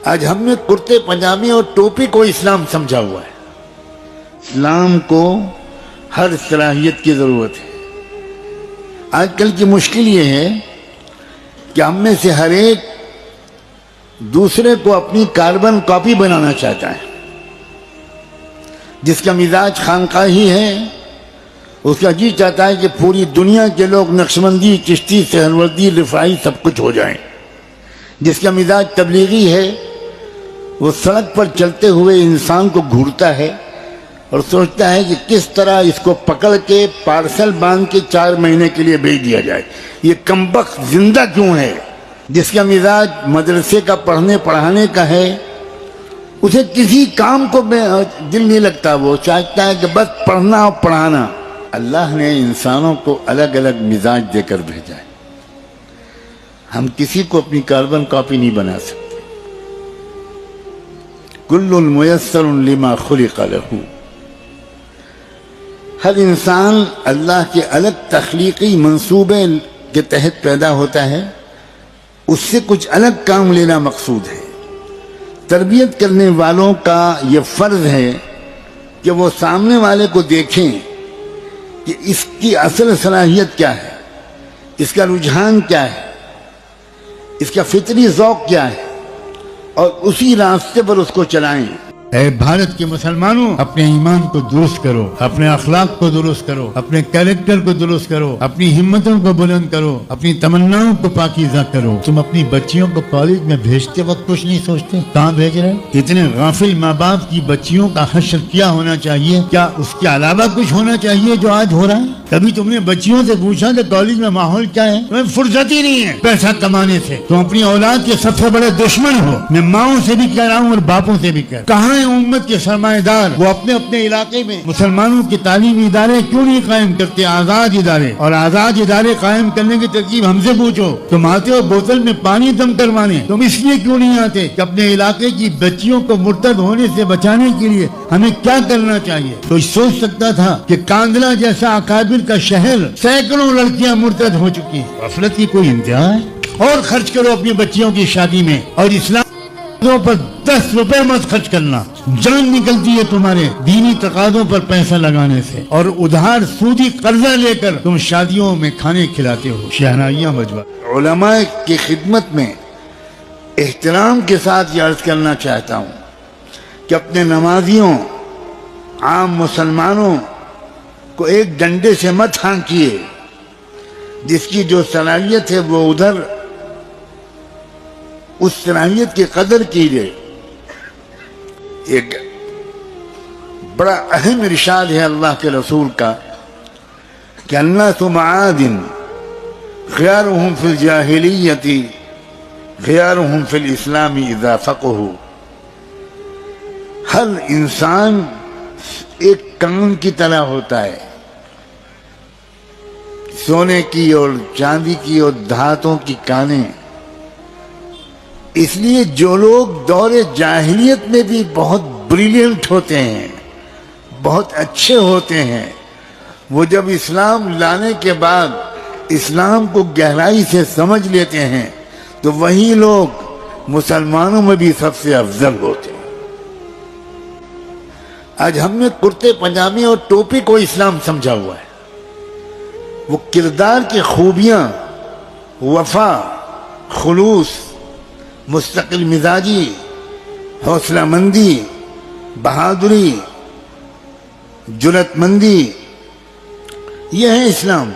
آج ہم نے کرتے پاجامے اور ٹوپی کو اسلام سمجھا ہوا ہے۔ اسلام کو ہر صلاحیت کی ضرورت ہے۔ آج کل کی مشکل یہ ہے کہ ہم میں سے ہر ایک دوسرے کو اپنی کاربن کاپی بنانا چاہتا ہے۔ جس کا مزاج خانقاہی ہے اس کا جی چاہتا ہے کہ پوری دنیا کے لوگ نقشبندی، چشتی، سہروردی، رفاعی سب کچھ ہو جائیں۔ جس کا مزاج تبلیغی ہے وہ سڑک پر چلتے ہوئے انسان کو گھورتا ہے اور سوچتا ہے کہ کس طرح اس کو پکڑ کے پارسل باندھ کے 4 مہینے کے لیے بھیج دیا جائے، یہ کمبخت زندہ کیوں ہے؟ جس کا مزاج مدرسے کا پڑھنے پڑھانے کا ہے اسے کسی کام کو دل نہیں لگتا، وہ چاہتا ہے کہ بس پڑھنا اور پڑھانا۔ اللہ نے انسانوں کو الگ الگ مزاج دے کر بھیجا ہے، ہم کسی کو اپنی کاربن کاپی نہیں بنا سکتے۔ کل میسر لما خلق لہ، ہر انسان اللہ کے الگ تخلیقی منصوبے کے تحت پیدا ہوتا ہے، اس سے کچھ الگ کام لینا مقصود ہے۔ تربیت کرنے والوں کا یہ فرض ہے کہ وہ سامنے والے کو دیکھیں کہ اس کی اصل صلاحیت کیا ہے، اس کا رجحان کیا ہے، اس کا فطری ذوق کیا ہے، اور اسی راستے پر اس کو چلائیں۔ اے بھارت کے مسلمانوں، اپنے ایمان کو درست کرو، اپنے اخلاق کو درست کرو، اپنے کیریکٹر کو درست کرو، اپنی ہمتوں کو بلند کرو، اپنی تمناؤں کو پاکیزہ کرو۔ تم اپنی بچیوں کو کالج میں بھیجتے وقت کچھ نہیں سوچتے کہاں بھیج رہے؟ اتنے غافل ماں باپ کی بچیوں کا حشر کیا ہونا چاہیے؟ کیا اس کے علاوہ کچھ ہونا چاہیے جو آج ہو رہا ہے؟ کبھی تم نے بچیوں سے پوچھا کہ کالج میں ماحول کیا ہے؟ تمہیں فرصت ہی نہیں ہے پیسہ کمانے سے، تم اپنی اولاد کے سب سے بڑے دشمن ہو۔ میں ماؤں سے بھی کہہ رہا ہوں اور باپوں سے بھی کہہ رہا ہوں، کہاں امت کے سرمایہ دار؟ وہ اپنے اپنے علاقے میں مسلمانوں کے تعلیمی ادارے کیوں نہیں قائم کرتے؟ آزاد ادارے، اور آزاد ادارے قائم کرنے کی ترکیب ہم سے پوچھو۔ تم آتے ہو بوتل میں پانی دم کروانے، تم اس لیے کیوں نہیں آتے کہ اپنے علاقے کی بچیوں کو مرتد ہونے سے بچانے کے لیے ہمیں کیا کرنا چاہیے؟ کوئی سوچ سکتا تھا کہ کاندلا جیسا اکابر کا شہر سینکڑوں لڑکیاں مرتد ہو چکی ہیں؟ غفلت کی کوئی انتہا ہے؟ اور خرچ کرو اپنی بچیوں کی شادی میں، اور اسلام پر 10 روپے مت خرچ کرنا۔ جان نکلتی ہے تمہارے دینی تقاضوں پر پیسہ لگانے سے، اور ادھار سودی قرضہ لے کر تم شادیوں میں کھانے کھلاتے ہو۔ شہنائیاں بجوا۔ علماء کی خدمت میں احترام کے ساتھ یہ عرض کرنا چاہتا ہوں کہ اپنے نمازیوں، عام مسلمانوں کو ایک ڈنڈے سے مت ہانکیے۔ جس کی جو صلاحیت ہے وہ ادھر اس صلاحیت کی قدر کیجیے۔ ایک بڑا اہم ارشاد ہے اللہ کے رسول کا کہ الناس معادن خیارهم فی الجاہلیت خیارهم فی الاسلام اذا فقہوا۔ ہر انسان ایک کان کی طرح ہوتا ہے، سونے کی اور چاندی کی اور دھاتوں کی کانیں۔ اس لیے جو لوگ دور جاہلیت میں بھی بہت بریلینٹ ہوتے ہیں، بہت اچھے ہوتے ہیں، وہ جب اسلام لانے کے بعد اسلام کو گہرائی سے سمجھ لیتے ہیں تو وہی لوگ مسلمانوں میں بھی سب سے افضل ہوتے ہیں۔ آج ہم نے کرتے پاجامے اور ٹوپی کو اسلام سمجھا ہوا ہے۔ وہ کردار کی خوبیاں، وفا، خلوص، مستقل مزاجی، حوصلہ مندی، بہادری، جرأت مندی، یہ ہے اسلام۔